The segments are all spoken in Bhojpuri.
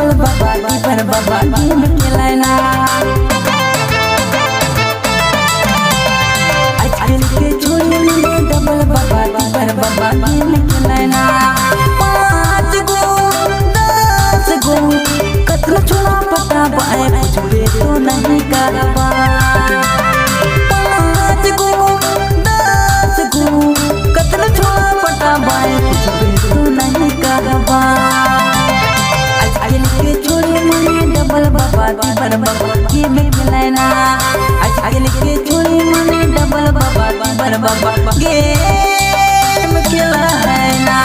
डबल बाबा पर बाबा गेम खेलाना आजकल के छोरी मने डबल बाबा पर बाबा गेम खेलाना 5 गो 10 गो कतरा छोड़ा पता बाए कुछ भी तो नहीं करवा 5 गो 10 गो कतरा छोड़ा पता बाए कुछ भी तो नहीं करवा आजकल के छोरी मने डबल बाबा पर बाबा गेम खेलाना आजकल के छोरी मने डबल बाबा पर बाबा गेम खेलाना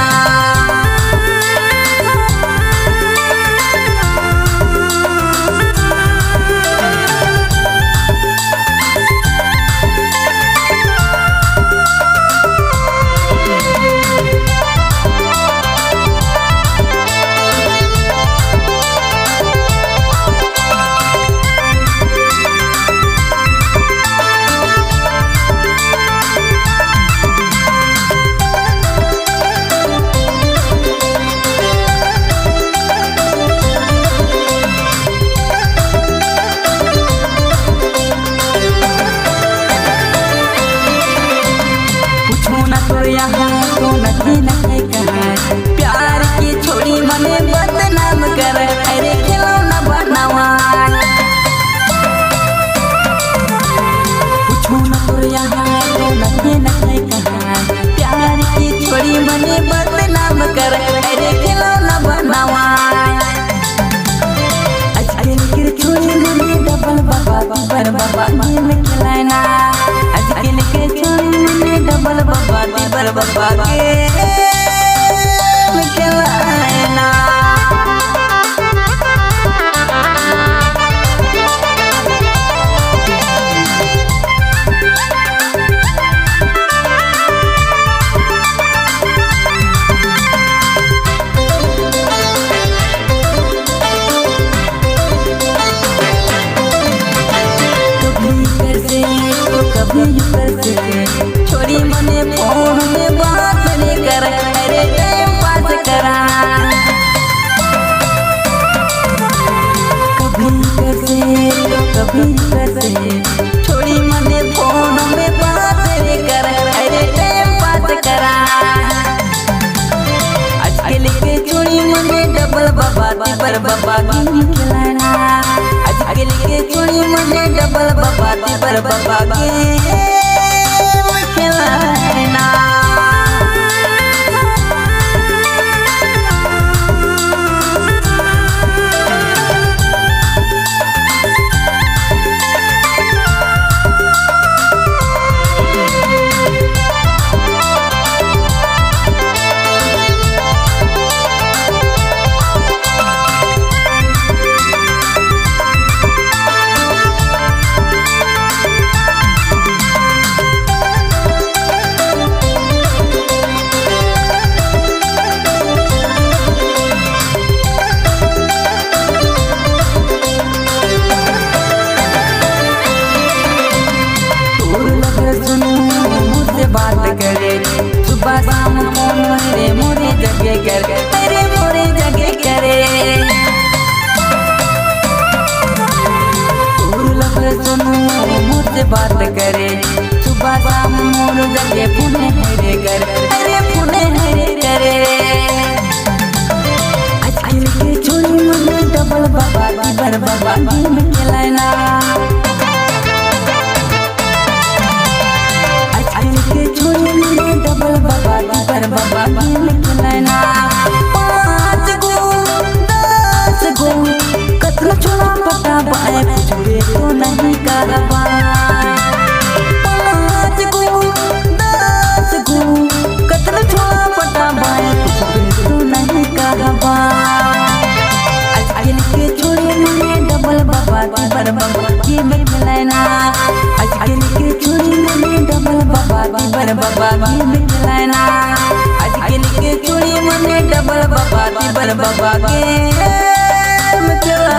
यहाँ तो नहीं नहीं कहा प्यार की छोड़ी मने बदनाम कर अरे खिलौना बनावा पूछो न तो यहाँ तो नहीं नहीं कहा प्यार की छोड़ी मने बदनाम कर अरे खिलौना बनावा आजकल की छोड़ी मने डबल बाबा पर बाबा गेम खेलाना आजकल के छोड़ी मने डबल बाबा पर बाबा गेम खेलाना कभी कैसे छोरी मने फोन में बात नहीं कर अरे टाइम पास करा कभी कैसे छोरी मने फोन में बात नहीं कर अरे टाइम पास करा आजकल के छोरी मने डबल बाबा पर बाबा गेम खेलाना आजकल के छोरी मने डबल बाबा पर बाबा गेम खेलाना बात करे सुबह शाम फोन मेरे मोरे जगह कर तेरे मोरे जगह करे सुनो मुझसे बात करे सुबह शाम मोर जगह पुणे हेरे कर तेरे पुणे हेरे करे आजकल के छोरी मने डबल बाबा पर बाबा गेम खेलाना छोरी मने डबल बाबा पर बाबा गेम खेलाना 5 गो 10 गो कतरा छोड़ा पता बाए कुछ भी तो नहीं करवा 5 गो 10 गो कतरा छोड़ा पता बाए कुछ भी तो नहीं करवा आजकल के छोरी मने डबल बाबा पर बाबा गेम खेलाना आजकल के छोरी मने डबल बाबा पर बाबा गेम खेलाना आजकल के छोरी मने डबल बाबा पर बाबा गेम खेलाना।